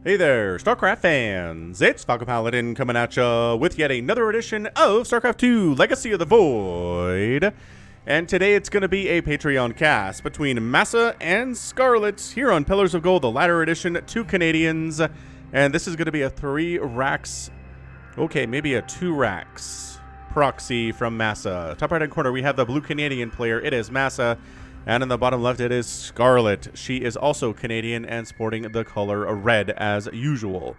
Hey there, StarCraft fans! It's Falcon Paladin coming at ya with yet another edition of StarCraft 2 Legacy of the Void. And today it's going to be a Patreon cast between Masa and Scarlett here on Pillars of Gold, the latter edition, 2 Canadians. And this is going to be a 3 racks, okay, maybe a 2 racks proxy from Masa. Top right-hand corner, we have the blue Canadian player. It is Masa. And in the bottom left, it is Scarlett. She is also Canadian and sporting the color red as usual.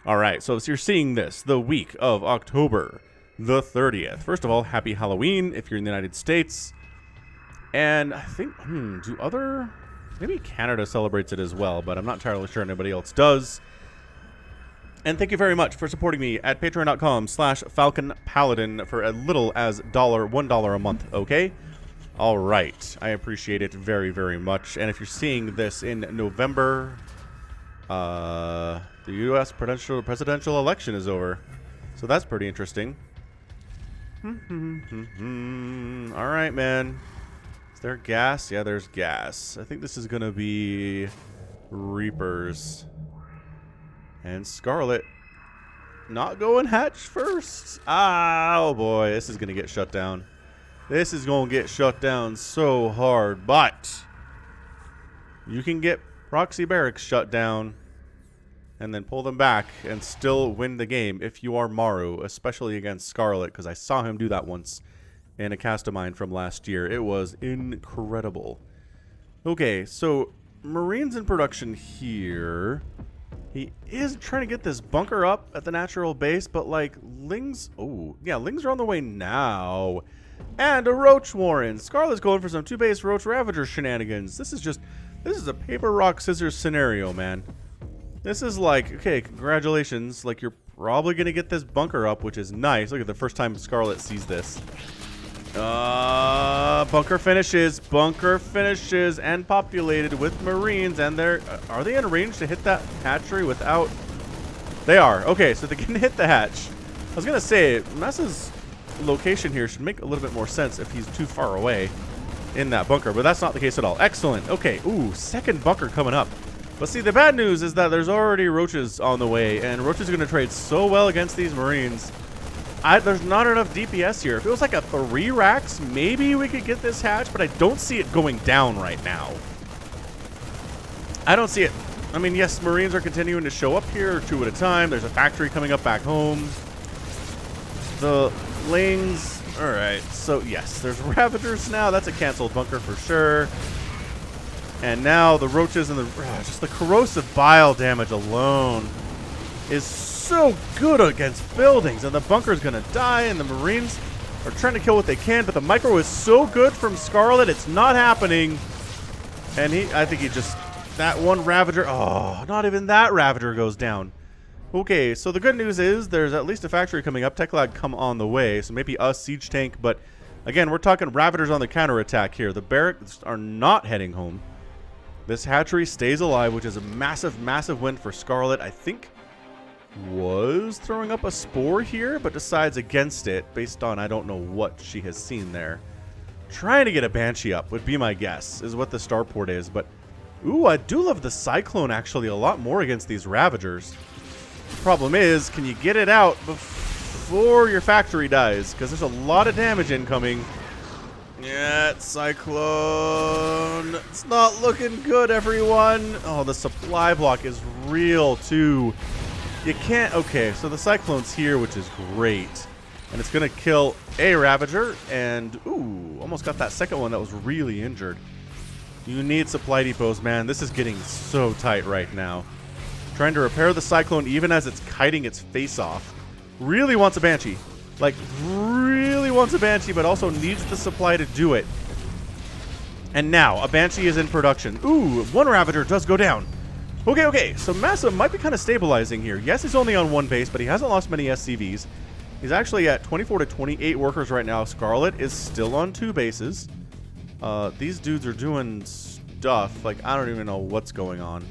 All right, so you're seeing this the week of October the 30th. First of all, happy Halloween if you're in the United States. And I think, maybe Canada celebrates it as well, but I'm not entirely sure anybody else does. And thank you very much for supporting me at patreon.com/FalconPaladin for as little as $1 a month, okay? All right, I appreciate it very, very much. And if you're seeing this in November, the U.S. presidential election is over. So that's pretty interesting. All right, man. Is there gas? Yeah, there's gas. I think this is going to be Reapers. And Scarlett not going hatch first. Oh, boy. This is going to get shut down. This is going to get shut down so hard, but you can get proxy barracks shut down and then pull them back and still win the game if you are Maru, especially against Scarlett, because I saw him do that once in a cast of mine from last year. It was incredible. Okay, so Marines in production here. He is trying to get this bunker up at the natural base, but like Lings, oh yeah, Lings are on the way now. And a Roach Warren. Scarlett's going for some 2-base Roach Ravager shenanigans. This is a paper, rock, scissors scenario, man. This is like, okay, congratulations. Like, you're probably going to get this bunker up, which is nice. Look at the first time Scarlett sees this. Bunker finishes, and populated with Marines. And are they in range to hit that hatchery without? They are. Okay, so they can hit the hatch. I was going to say, Masa's location here should make a little bit more sense if he's too far away in that bunker, but that's not the case at all. Excellent. Okay, ooh, second bunker coming up. But see, the bad news is that there's already Roaches on the way, and Roaches are going to trade so well against these Marines. There's not enough DPS here. If it was like a 3 racks, maybe we could get this hatch, but I don't see it going down right now. I don't see it. I mean, yes, Marines are continuing to show up here 2 at a time. There's a factory coming up back home. The Lings. Alright, so yes, there's Ravagers now. That's a canceled bunker for sure. And now the Roaches and just the corrosive bile damage alone is so good against buildings. And the bunker's going to die, and the Marines are trying to kill what they can. But the micro is so good from Scarlett, it's not happening. And I think he just, that one Ravager, oh, not even that Ravager goes down. Okay, so the good news is there's at least a factory coming up. Tech lag come on the way, so maybe a siege tank. But again, we're talking Ravagers on the counterattack here. The barracks are not heading home. This hatchery stays alive, which is a massive, massive win for Scarlett. I think was throwing up a spore here, but decides against it based on I don't know what she has seen there. Trying to get a Banshee up would be my guess, is what the starport is. But, ooh, I do love the Cyclone actually a lot more against these Ravagers. Problem is, can you get it out before your factory dies? Because there's a lot of damage incoming. Yeah, Cyclone. It's not looking good, everyone. Oh, the supply block is real, too. You can't... Okay, so the Cyclone's here, which is great. And it's going to kill a Ravager. And, ooh, almost got that second one that was really injured. You need supply depots, man. This is getting so tight right now. Trying to repair the Cyclone even as it's kiting its face off. Really wants a Banshee. Like, really wants a Banshee, but also needs the supply to do it. And now, a Banshee is in production. Ooh, one Ravager does go down. Okay, so Masa might be kind of stabilizing here. Yes, he's only on 1 base, but he hasn't lost many SCVs. He's actually at 24 to 28 workers right now. Scarlett is still on 2 bases. These dudes are doing stuff. Like, I don't even know what's going on.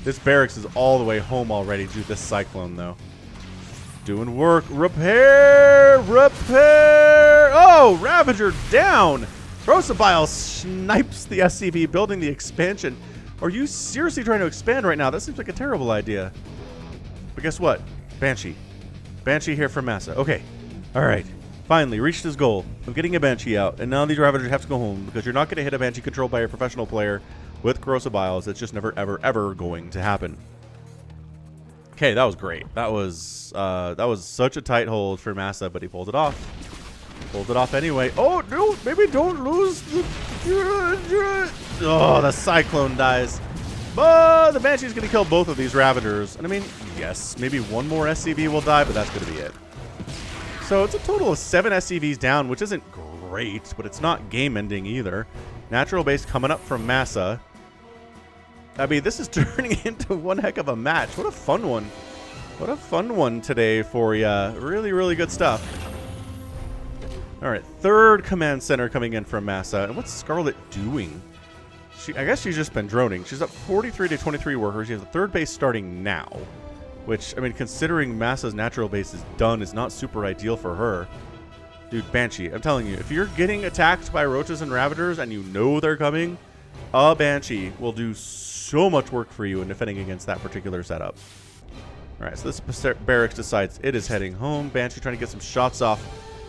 This barracks is all the way home already due to this Cyclone, though. Doing work. Repair! Oh, Ravager down! Rosabile snipes the SCV, building the expansion. Are you seriously trying to expand right now? That seems like a terrible idea. But guess what? Banshee. Banshee here from Masa. Okay. Alright. Finally, reached his goal of getting a Banshee out. And now these Ravagers have to go home because you're not going to hit a Banshee controlled by a professional player with Corrosive Biles. It's just never, ever, ever going to happen. Okay, that was great. That was such a tight hold for Masa, but he pulled it off. Pulled it off anyway. Oh, no, maybe don't lose the... Oh, the Cyclone dies. But the Banshee's going to kill both of these Ravagers. And I mean, yes, maybe one more SCV will die, but that's going to be it. So it's a total of 7 SCVs down, which isn't great, but it's not game-ending either. Natural base coming up from Masa. I mean, this is turning into one heck of a match. What a fun one. What a fun one today for ya. Really, really good stuff. All right, third command center coming in from Masa. And what's Scarlett doing? I guess she's just been droning. She's up 43 to 23 workers. She has a third base starting now. Which, I mean, considering Masa's natural base is done, is not super ideal for her. Dude, Banshee, I'm telling you, if you're getting attacked by Roaches and Ravagers and you know they're coming, a Banshee will do so much work for you in defending against that particular setup. Alright, so this barracks decides it is heading home. Banshee trying to get some shots off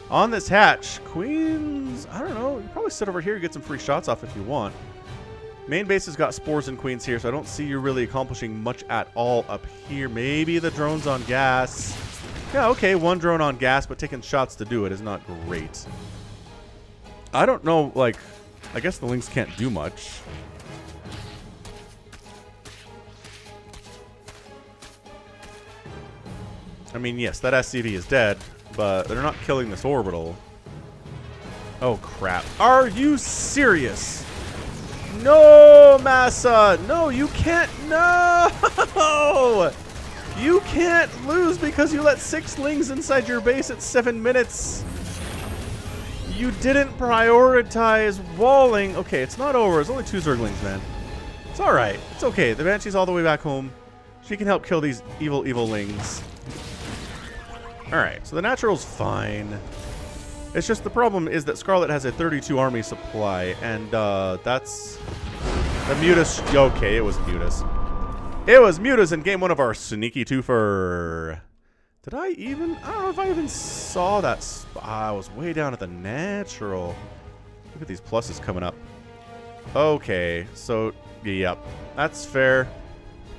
on this hatch. Queens, I don't know, you probably sit over here and get some free shots off if you want. Main base has got spores and queens here, so I don't see you really accomplishing much at all up here. Maybe the drones on gas. Yeah, okay, one drone on gas, but taking shots to do it is not great. I don't know, like, I guess the Lynx can't do much. I mean, yes, that SCV is dead, but they're not killing this orbital. Oh, crap. Are you serious? No, Masa! No, you can't. No! You can't lose because you let 6 Lings inside your base at 7 minutes. You didn't prioritize walling. Okay, it's not over. It's only 2 Zerglings, man. It's alright. It's okay. The Banshee's all the way back home. She can help kill these evil, evil Lings. Alright, so the Natural's fine. It's just the problem is that Scarlett has a 32 army supply, and that's... The Mutas... Okay, it was Mutas. It was Mutas in game 1 of our sneaky twofer. Did I even... I don't know if I even saw that spot. I was way down at the Natural. Look at these pluses coming up. Okay, so... Yep, that's fair.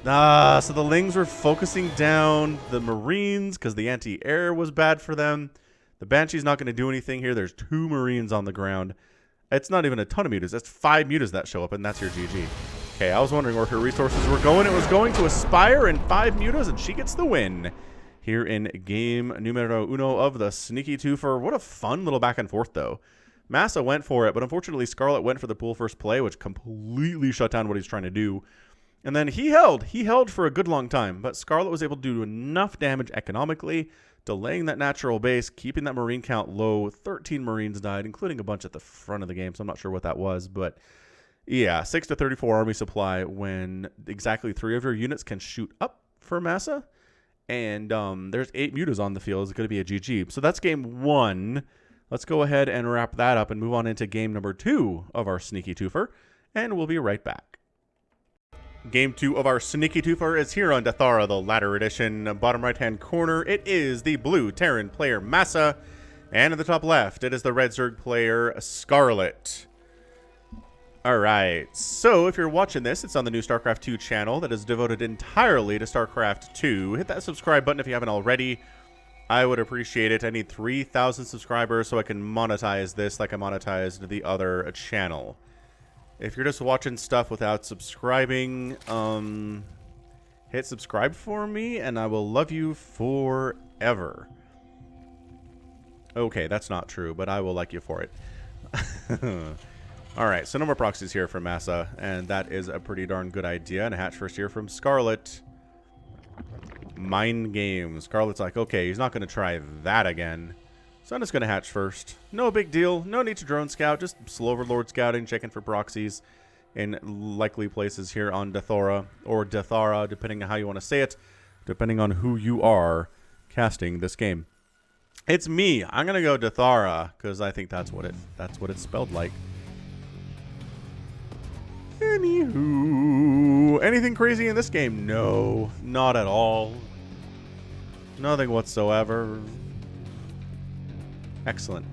So the Lings were focusing down the Marines because the anti-air was bad for them. The Banshee's not going to do anything here. There's 2 Marines on the ground. It's not even a ton of Mutas. That's 5 Mutas that show up, and that's your GG. Okay, I was wondering where her resources were going. It was going to Aspire and 5 Mutas, and she gets the win here in game numero uno of the sneaky twofer. What a fun little back and forth, though. Masa went for it, but unfortunately Scarlett went for the pool first play, which completely shut down what he's trying to do. And then he held. He held for a good long time, but Scarlett was able to do enough damage economically, delaying that natural base, keeping that Marine count low. 13 Marines died, including a bunch at the front of the game, so I'm not sure what that was. But yeah, 6 to 34 army supply when exactly 3 of your units can shoot up for Masa. And there's 8 Mutas on the field. It's going to be a GG. So that's game 1. Let's go ahead and wrap that up and move on into game number 2 of our Sneaky Twofer. And we'll be right back. Game 2 of our Sneaky Twofer is here on Dathara, the Ladder Edition. Bottom right-hand corner, it is the blue Terran player Masa. And at the top left, it is the red Zerg player Scarlett. Alright, so if you're watching this, it's on the new StarCraft 2 channel that is devoted entirely to StarCraft 2. Hit that subscribe button if you haven't already. I would appreciate it. I need 3,000 subscribers so I can monetize this like I monetized the other channel. If you're just watching stuff without subscribing, hit subscribe for me and I will love you forever. Okay, that's not true, but I will like you for it. Alright, so no more proxies here from Masa, and that is a pretty darn good idea. And a hatch first here from Scarlett. Mind games. Scarlett's like, okay, he's not going to try that again. So I'm just going to hatch first. No big deal. No need to drone scout. Just slow overlord scouting, checking for proxies in likely places here on Dathora, or Dathara, depending on how you want to say it, depending on who you are casting this game. It's me. I'm going to go Dathara, because I think that's what it's spelled like. Anywho, anything crazy in this game? No, not at all. Nothing whatsoever. Excellent.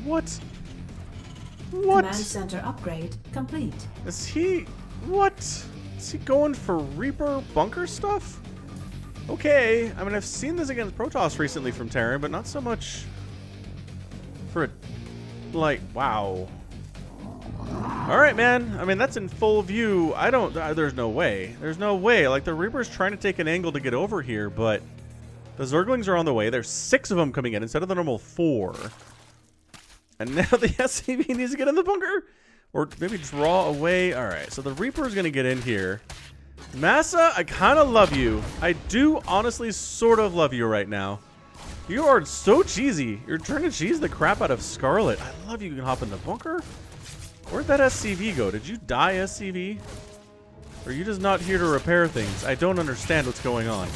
What? What? Command center upgrade complete. Is he... What? Is he going for Reaper bunker stuff? Okay. I mean, I've seen this against Protoss recently from Terran, but not so much for a... Like, wow. Alright, man. I mean, that's in full view. I don't... there's no way. There's no way. Like, the Reaper's trying to take an angle to get over here, but the Zerglings are on the way. There's 6 of them coming in instead of the normal 4. And now the SCV needs to get in the bunker? Or maybe draw away. Alright, so the Reaper is going to get in here. Masa, I kind of love you. I do honestly sort of love you right now. You are so cheesy. You're trying to cheese the crap out of Scarlett. I love you can hop in the bunker. Where'd that SCV go? Did you die, SCV? Or are you just not here to repair things? I don't understand what's going on.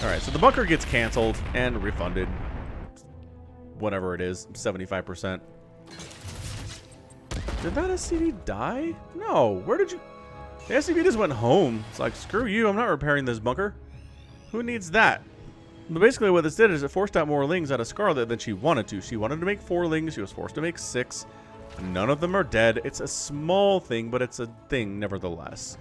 Alright, so the bunker gets canceled and refunded. Whatever it is, 75%. Did that SCV die? No. Where did you... The SCV just went home. It's like, screw you, I'm not repairing this bunker. Who needs that? But basically what this did is it forced out more lings out of Scarlett than she wanted to. She wanted to make 4 lings. She was forced to make 6. None of them are dead. It's a small thing, but it's a thing nevertheless.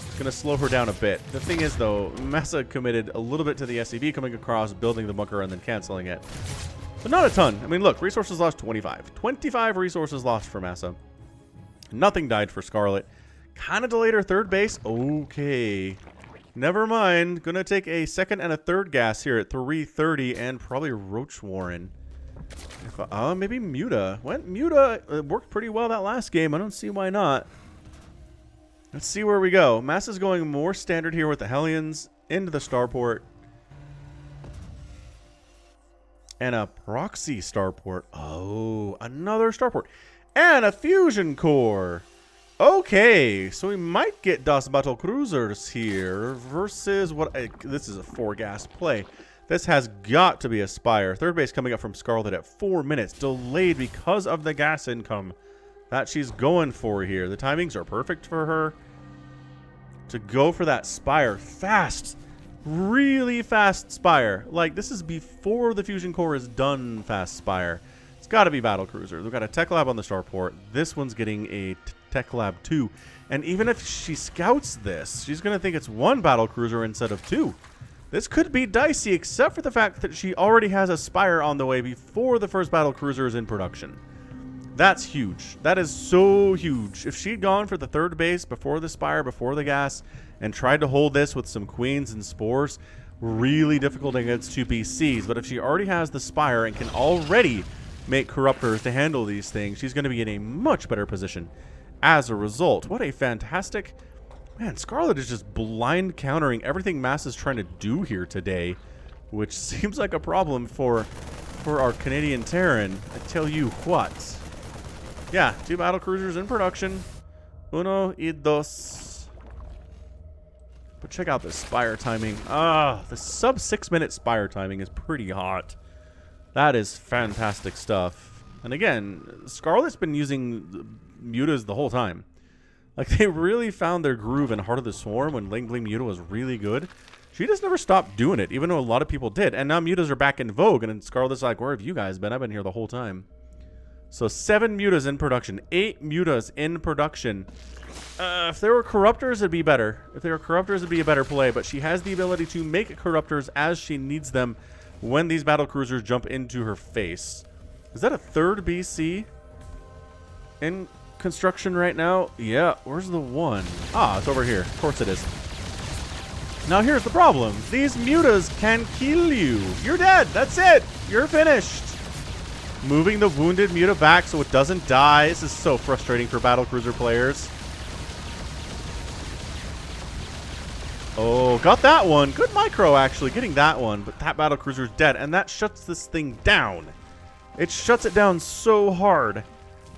It's going to slow her down a bit. The thing is, though, Masa committed a little bit to the SCV coming across, building the bunker, and then canceling it. But not a ton. I mean, look, resources lost 25. 25 resources lost for Masa. Nothing died for Scarlett. Kind of delayed her third base. Okay. Never mind. Gonna take a second and a third gas here at 3:30 and probably Roach Warren. Maybe Muta. Muta worked pretty well that last game. I don't see why not. Let's see where we go. Masa's going more standard here with the Hellions into the starport. And a proxy starport. Oh, another starport. And a fusion core. Okay, so we might get Das Battle Cruisers here versus what... this is a 4-gas play. This has got to be a Spire. Third base coming up from Scarlett at 4 minutes. Delayed because of the gas income that she's going for here. The timings are perfect for her to go for that Spire. Fast. Really fast Spire. Like, this is before the Fusion Core is done fast Spire. It's got to be Battle Cruiser. We've got a Tech Lab on the starport. This one's getting a Tech Lab 2. And even if she scouts this, she's going to think it's 1 Battle Cruiser instead of 2. This could be dicey, except for the fact that she already has a Spire on the way before the first Battle Cruiser is in production. That's huge. That is so huge. If she'd gone for the third base before the Spire, before the gas, and tried to hold this with some Queens and Spores, really difficult against 2 PCs. But if she already has the Spire and can already make Corruptors to handle these things, she's going to be in a much better position as a result. What a fantastic... Man, Scarlett is just blind countering everything Masa's trying to do here today, which seems like a problem for our Canadian Terran. I tell you what. Yeah, 2 battle cruisers in production. Uno y dos. But check out this Spire timing. The sub 6-minute Spire timing is pretty hot. That is fantastic stuff. And again, Scarlett's been using mutas the whole time. Like, they really found their groove in Heart of the Swarm when Ling Bling Muta was really good. She just never stopped doing it, even though a lot of people did. And now mutas are back in vogue, and then Scarlett's like, where have you guys been? I've been here the whole time. So 7 mutas in production. 8 mutas in production. If there were Corruptors, it'd be better. If there were Corruptors, it'd be a better play. But she has the ability to make Corruptors as she needs them when these battle cruisers jump into her face. Is that a 3rd BC in construction right now? Yeah, where's the 1? Ah, it's over here. Of course it is. Now here's the problem. These mutas can kill you. You're dead. That's it. You're finished. Moving the wounded muta back so it doesn't die. This is so frustrating for battle cruiser players. Oh, got that one. Good micro, actually, getting that one. But that battlecruiser is dead, and that shuts this thing down. It shuts it down so hard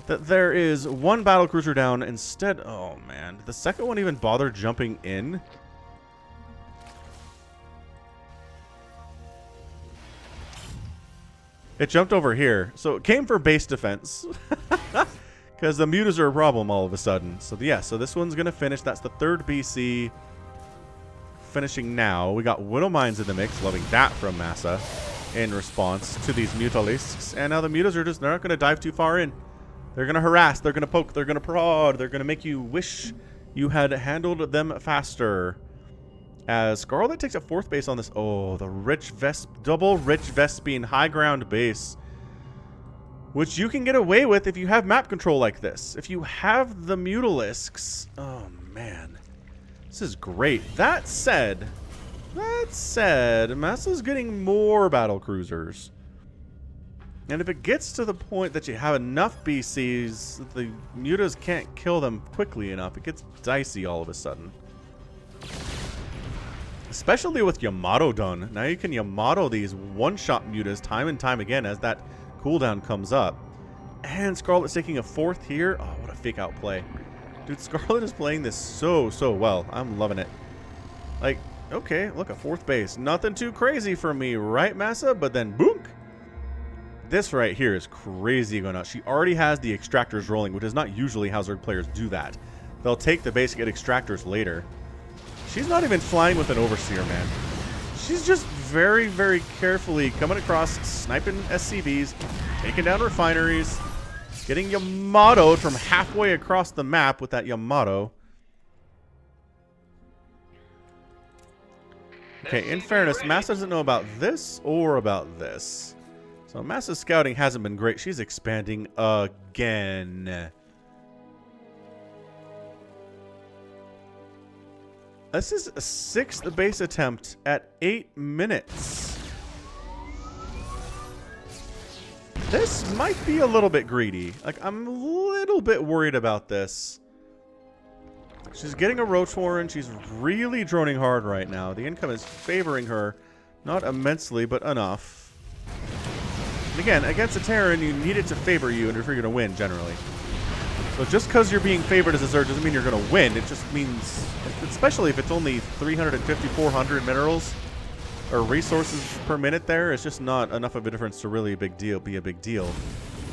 that there is one battlecruiser down instead. Oh, man. Did the second one even bother jumping in? It jumped over here. So it came for base defense. Because the mutas are a problem all of a sudden. So, yeah, so this one's going to finish. That's the third BC. Finishing now. We got Widow Mines in the mix. Loving that from Masa in response to these Mutalisks. And now the mutas are just, they're not going to dive too far in. They're going to harass. They're going to poke. They're going to prod. They're going to make you wish you had handled them faster. As Scarlett takes a fourth base on this. Oh, the double rich Vespine high ground base. Which you can get away with if you have map control like this. If you have the Mutalisks. Oh, man. This is great. That said, Masa's getting more battle cruisers. And if it gets to the point that you have enough BCs that the mutas can't kill them quickly enough, it gets dicey all of a sudden. Especially with Yamato done. Now you can Yamato these one-shot mutas time and time again as that cooldown comes up. And Scarlett's taking a fourth here. Oh, what a fake out play. Dude, Scarlett is playing this so well. I'm loving it. Like, okay, look, a fourth base. Nothing too crazy for me, right, Masa? But then, boom! This right here is crazy going on. She already has the extractors rolling, which is not usually how Zerg players do that. They'll take the base and get extractors later. She's not even flying with an overseer, man. She's just very carefully coming across, sniping SCVs, taking down refineries, getting Yamato'd from halfway across the map with that Yamato. Okay, in fairness, Masa doesn't know about this or about this. So Masa's scouting hasn't been great. She's expanding again. This is a 6th base attempt at 8 minutes. This might be a little bit greedy. Like, I'm a little bit worried about this. She's getting a Roach Warren. She's really droning hard right now. The income is favoring her. Not immensely, but enough. And again, against a Terran, you need it to favor you and if you're going to win, generally. So just because you're being favored as a Zerg doesn't mean you're going to win. It just means, especially if it's only 350, 400 minerals or resources per minute there, it's just not enough of a difference to really be a big deal.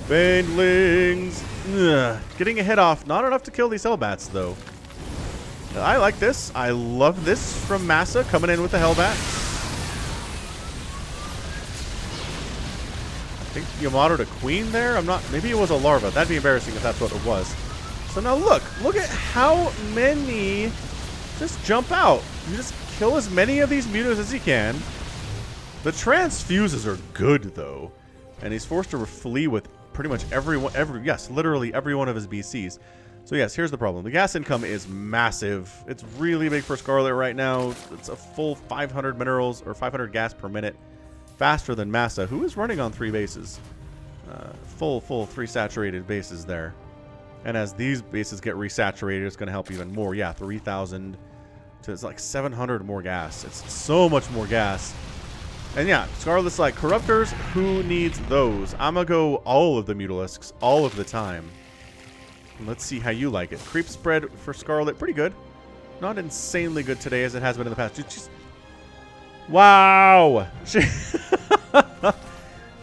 Banelings! Ugh. Getting a hit off. Not enough to kill these Hellbats, though. I like this. I love this from Masa coming in with the Hellbats. I think Yamato to Queen there. I'm not. Maybe it was a larva. That'd be embarrassing if that's what it was. So now look at how many just jump out. You just kill as many of these mutas as you can. The transfuses are good though, and he's forced to flee with pretty much literally every one of his BCs. So yes, here's the problem. The gas income is massive. It's really big for Scarlett right now. It's a full 500 minerals or 500 gas per minute. Faster than Masa, who is running on 3 bases. Full 3 saturated bases there. And as these bases get resaturated, it's going to help even more. Yeah, 3,000 to it's like 700 more gas. It's so much more gas. And yeah, Scarlett's like, Corruptors, who needs those? I'm going to go all of the Mutalisks all of the time. And let's see how you like it. Creep spread for Scarlett, pretty good. Not insanely good today as it has been in the past. Dude, wow!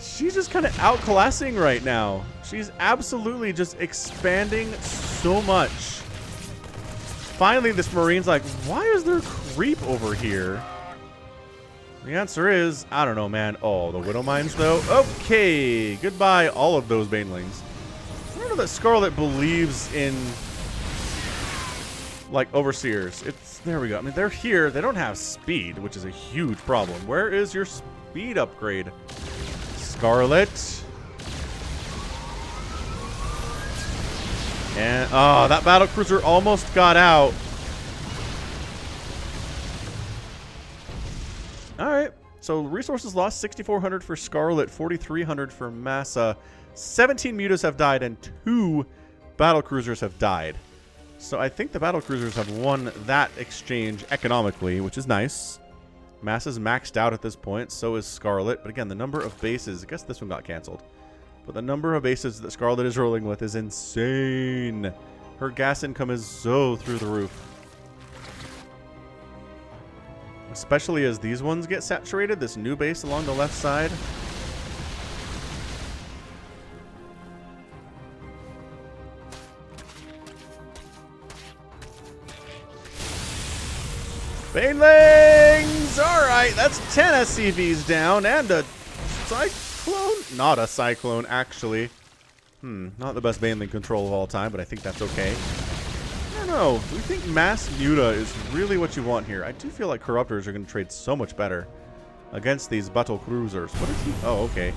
She's just kind of outclassing right now. She's absolutely just expanding so much. Finally, this Marine's like, why is there creep over here? The answer is, I don't know, man. Oh, the Widow Mines, though. Okay, goodbye, all of those Banelings. I don't know that Scarlett believes in, like, Overseers. There we go. I mean, they're here. They don't have speed, which is a huge problem. Where is your speed upgrade, Scarlett? And, oh, that battlecruiser almost got out. All right. So resources lost, 6,400 for Scarlett, 4,300 for Masa. 17 mutas have died and 2 battlecruisers have died. So I think the battlecruisers have won that exchange economically, which is nice. Masa's maxed out at this point, so is Scarlett. But again, the number of bases, I guess this one got canceled. But the number of bases that Scarlett is rolling with is insane. Her gas income is so through the roof. Especially as these ones get saturated, this new base along the left side. Banelings! Alright, that's 10 SCVs down and a cyclone. Not a cyclone, actually. Not the best Baneling control of all time, but I think that's okay. I don't know. Do we think Mass Muta is really what you want here? I do feel like Corruptors are going to trade so much better against these battle cruisers. What is he? Oh, okay.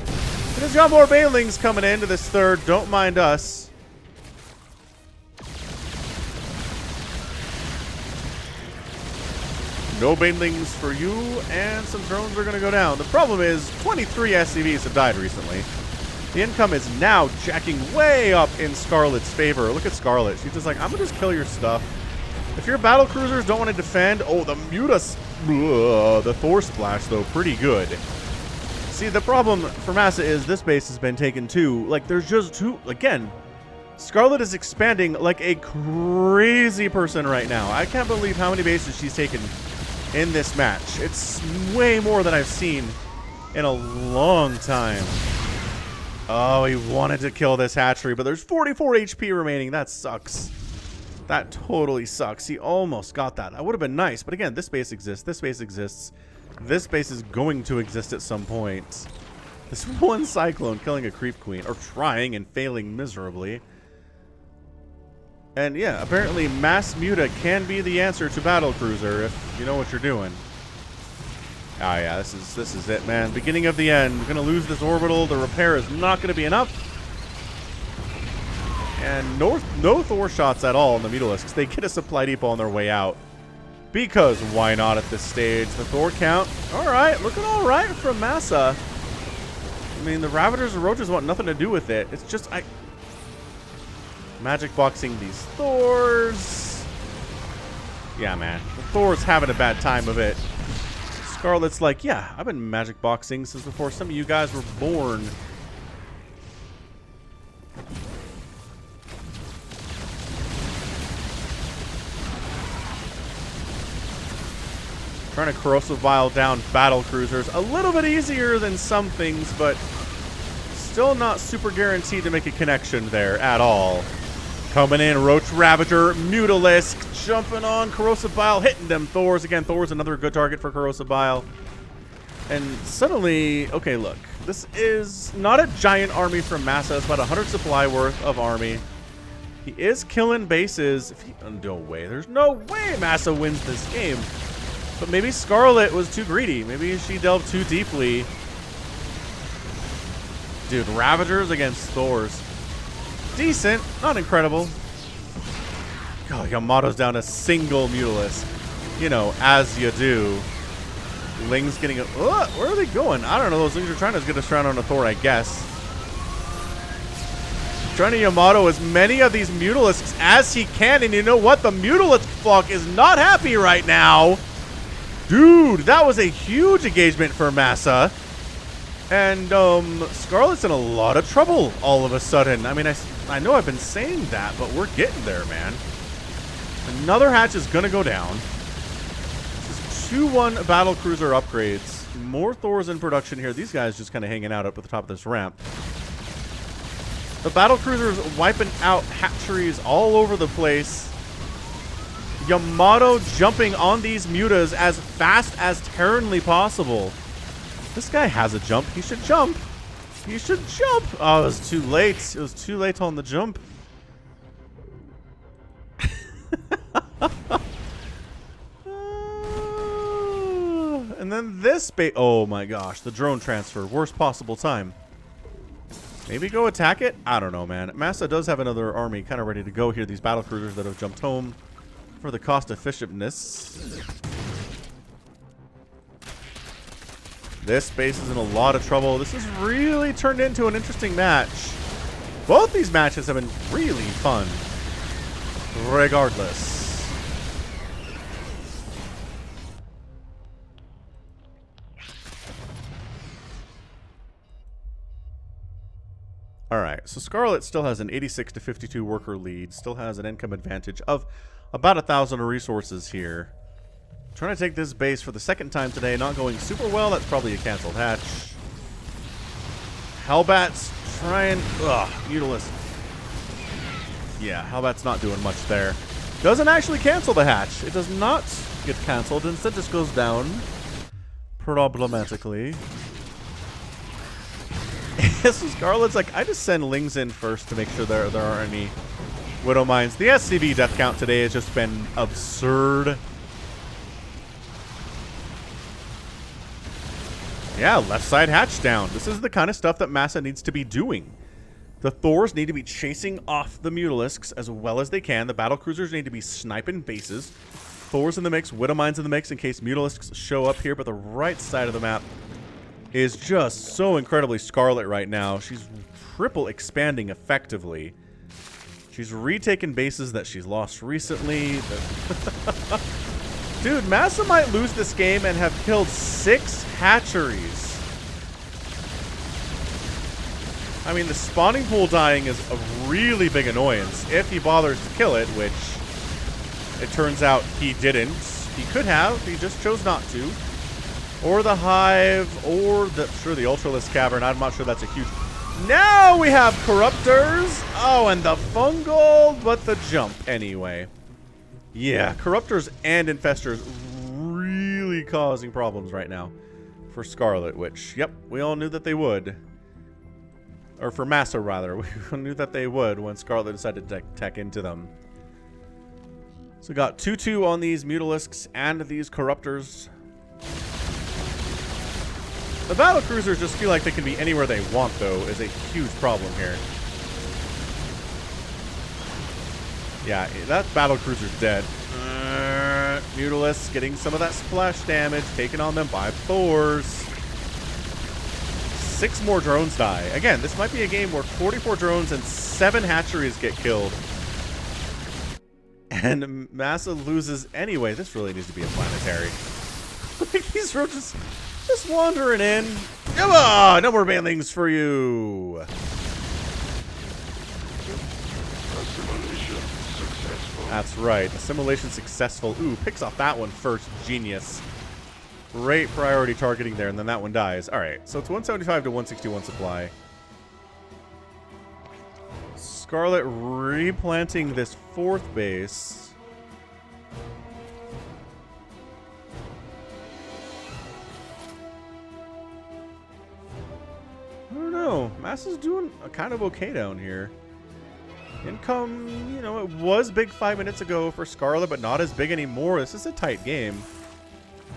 There's got more Banelings coming into this third. Don't mind us. No Banelings for you, and some drones are going to go down. The problem is 23 SCVs have died recently. The income is now jacking way up in Scarlett's favor. Look at Scarlett. She's just like, I'm going to just kill your stuff. If your battle cruisers don't want to defend, oh, the Mutas, the Thor Splash, though, pretty good. See, the problem for Masa is this base has been taken too. Like, there's just two, again, Scarlett is expanding like a crazy person right now. I can't believe how many bases she's taken in this match. It's way more than I've seen in a long time. Oh, he wanted to kill this hatchery, but there's 44 HP remaining. That sucks. That totally sucks. He almost got that. That would have been nice, but again, this base exists. This base exists. This base is going to exist at some point. This one Cyclone killing a Creep Queen, or trying and failing miserably. And yeah, apparently Mass Muta can be the answer to Battlecruiser if you know what you're doing. Ah, yeah, this is it, man. Beginning of the end. We're gonna lose this orbital. The repair is not gonna be enough. And no Thor shots at all on the Mutalisks. They get a supply depot on their way out. Because why not at this stage? The Thor count. Alright, looking alright from Masa. I mean, the Ravagers and Roaches want nothing to do with it. It's just magic boxing these Thors. Yeah, man. The Thor's having a bad time of it. Scarlett's like, yeah, I've been magic boxing since before some of you guys were born. Trying to corrosive vial down battle cruisers. A little bit easier than some things, but still not super guaranteed to make a connection there at all. Coming in, Roach Ravager, Mutalisk, jumping on Corrosive Bile, hitting them Thors. Again, Thor's another good target for Corrosive Bile. And suddenly, okay, look. This is not a giant army from Masa. It's about 100 supply worth of army. He is killing bases. No way. There's no way Masa wins this game. But maybe Scarlett was too greedy. Maybe she delved too deeply. Dude, Ravagers against Thors. Decent, not incredible. Oh, Yamato's down a single Mutalisk. You know, as you do. Ling's getting a... where are they going? I don't know. Those Lings are trying to get us around on a Thor, I guess. Trying to Yamato as many of these Mutalisks as he can. And you know what? The Mutalisk flock is not happy right now. Dude, that was a huge engagement for Masa. And Scarlett's in a lot of trouble all of a sudden. I mean, I know I've been saying that, but we're getting there, man. Another hatch is going to go down. This is 2-1 battlecruiser upgrades. More Thors in production here. These guys just kind of hanging out up at the top of this ramp. The battlecruisers wiping out hatcheries all over the place. Yamato jumping on these mutas as fast as Terranly possible. This guy has a jump. He should jump. He should jump. Oh, it was too late. It was too late on the jump. And then this oh my gosh, the drone transfer. Worst possible time. Maybe go attack it? I don't know, man. Masa does have another army kind of ready to go here. These battlecruisers that have jumped home for the cost effectiveness. This base is in a lot of trouble. This has really turned into an interesting match. Both these matches have been really fun. regardless. Alright, so Scarlett still has an 86 to 52 worker lead, still has an income advantage of about 1,000 resources here. Trying to take this base for the second time today, not going super well. That's probably a canceled hatch. Hellbat's trying... Ugh, Mutalisk. Yeah, Hellbat's not doing much there. Doesn't actually cancel the hatch. It does not get canceled. Instead, just goes down problematically. So Scarlett's like, I just send Lings in first to make sure there aren't any Widow Mines. The SCV death count today has just been absurd. Yeah, left side hatch down. This is the kind of stuff that Masa needs to be doing. The Thors need to be chasing off the Mutalisks as well as they can. The battlecruisers need to be sniping bases. Thors in the mix, Widow Mines in the mix in case Mutalisks show up here. But the right side of the map is just so incredibly Scarlett right now. She's triple expanding effectively. She's retaken bases that she's lost recently. Dude, Masa might lose this game and have killed 6 hatcheries. I mean, the spawning pool dying is a really big annoyance if he bothers to kill it, which it turns out he didn't. He could have, he just chose not to. Or the Hive, or the Ultralisk Cavern. I'm not sure that's a huge... Now we have Corruptors! Oh, and the Fungal, but the jump anyway. Yeah, Corruptors and Infestors really causing problems right now for Scarlett, which, yep, we all knew that they would. Or for Masa, rather. We knew that they would when Scarlett decided to tech into them. So we got 2-2 on these Mutalisks and these Corruptors. The battlecruisers just feel like they can be anywhere they want, though, is a huge problem here. Yeah, that battlecruiser's dead. Mutalisk getting some of that splash damage, taken on them by Thors. 6 more drones die. Again, this might be a game where 44 drones and 7 hatcheries get killed. And Masa loses anyway. This really needs to be a planetary. Like, these roaches... just wandering in. Come on! No more banelings for you! That's right. Assimilation successful. Ooh, picks off that one first. Genius. Great priority targeting there, and then that one dies. Alright, so it's 175 to 161 supply. Scarlett replanting this 4th base. I don't know. Masa's doing kind of okay down here. Income, you know, it was big 5 minutes ago for Scarlett, but not as big anymore. This is a tight game.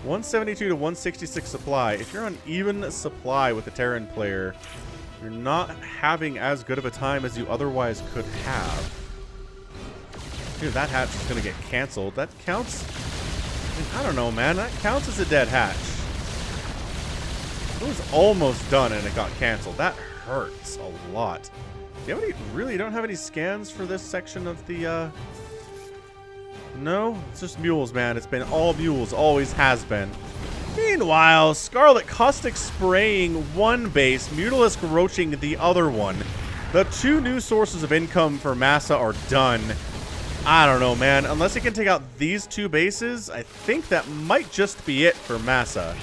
172 to 166 supply. If you're on even supply with a Terran player, you're not having as good of a time as you otherwise could have. Dude, that hatch is going to get canceled. That counts... I don't know, man. That counts as a dead hatch. It was almost done and it got canceled. That hurts a lot. Do you have any... Really, you don't have any scans for this section of the, No? It's just mules, man. It's been all mules. Always has been. Meanwhile, Scarlett caustic spraying one base, Mutalisk roaching the other one. The 2 new sources of income for Masa are done. I don't know, man. Unless he can take out these 2 bases, I think that might just be it for Masa.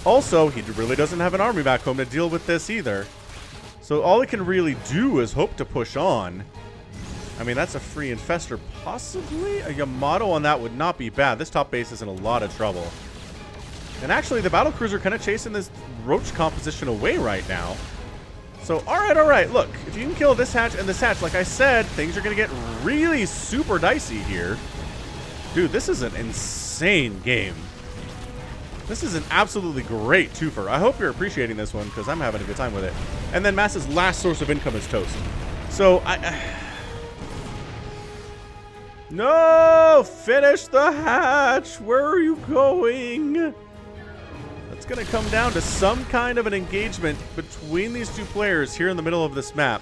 Also, he really doesn't have an army back home to deal with this either. So all he can really do is hope to push on. I mean, that's a free infester, possibly? A Yamato on that would not be bad. This top base is in a lot of trouble. And actually, the battlecruiser kind of chasing this roach composition away right now. So, alright, look. If you can kill this hatch and this hatch, like I said, things are going to get really super dicey here. Dude, this is an insane game. This is an absolutely great twofer. I hope you're appreciating this one, because I'm having a good time with it. And then Masa's last source of income is toast. So, No! Finish the hatch! Where are you going? It's going to come down to some kind of an engagement between these 2 players here in the middle of this map.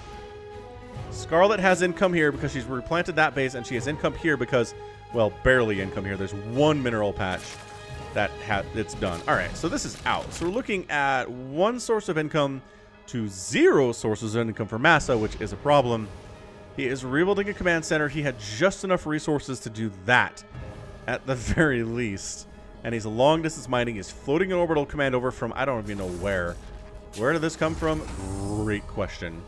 Scarlett has income here because she's replanted that base, and she has income here because, well, barely income here. There's one mineral patch that it's done. All right, so this is out. So we're looking at one source of income to 0 sources of income for Masa, which is a problem. He is rebuilding a command center. He had just enough resources to do that at the very least. And he's long distance mining. He's floating an orbital command over from I don't even know where. Where did this come from? Great question.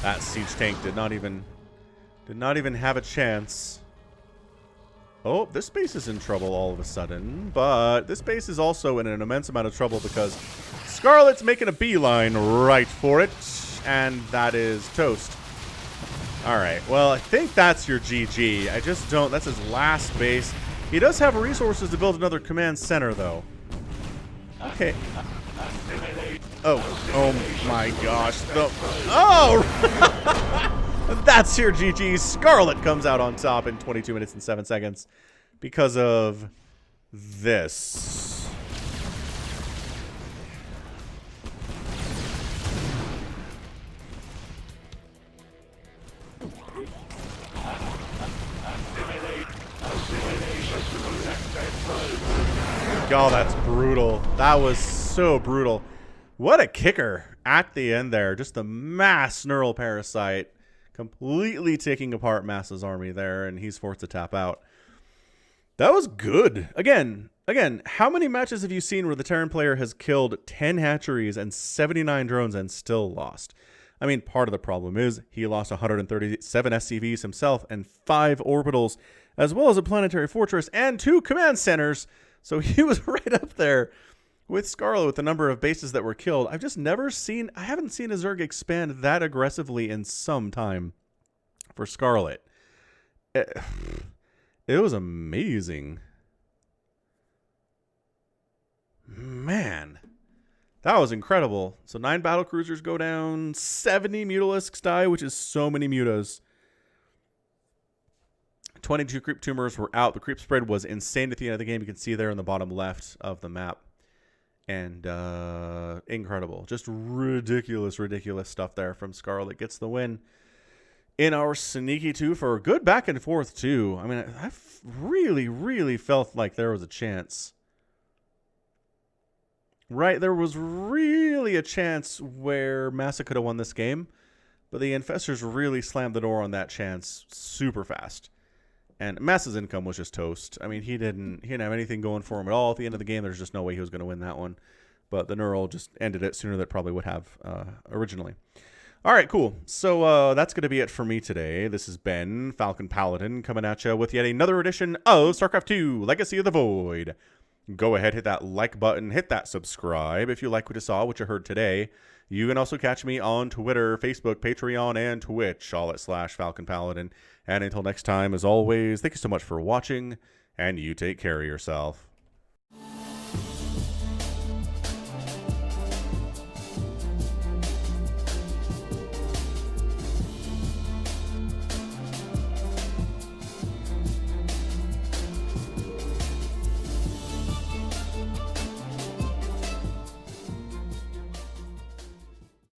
That siege tank did not even have a chance. Oh, this base is in trouble all of a sudden, but this base is also in an immense amount of trouble because Scarlett's making a beeline right for it, and that is toast. All right, well, I think that's your GG. I just don't. That's his last base. He does have resources to build another command center, though. Okay. Oh my gosh. Oh! That's your GG. Scarlett comes out on top in 22 minutes and 7 seconds because of this. Oh, that's brutal. That was so brutal. What a kicker at the end there. Just the mass neural parasite completely taking apart Masa's army there, and he's forced to tap out. That was good. Again, how many matches have you seen where the Terran player has killed 10 hatcheries and 79 drones and still lost? I mean, part of the problem is he lost 137 SCVs himself and 5 orbitals, as well as a planetary fortress and 2 command centers. So he was right up there with Scarlett with the number of bases that were killed. I haven't seen a Zerg expand that aggressively in some time for Scarlett. It was amazing. Man, that was incredible. So 9 battle cruisers go down, 70 mutalisks die, which is so many mutas. 22 creep tumors were out. The creep spread was insane at the end of the game. You can see there in the bottom left of the map. And incredible. Just ridiculous stuff there from Scarlett. Gets the win in our sneaky 2 for a good back and forth too. I mean, I really felt like there was a chance. Right? There was really a chance where Masa could have won this game. But the Infestors really slammed the door on that chance super fast. And Masa's income was just toast. I mean, he didn't have anything going for him at all. At the end of the game, there's just no way he was going to win that one. But the Neural just ended it sooner than it probably would have originally. All right, cool. So that's going to be it for me today. This has been Falcon Paladin coming at you with yet another edition of StarCraft 2 Legacy of the Void. Go ahead, hit that like button, hit that subscribe if you like what you saw, what you heard today. You can also catch me on Twitter, Facebook, Patreon, and Twitch, all at /Falcon Paladin. And until next time, as always, thank you so much for watching, and you take care of yourself.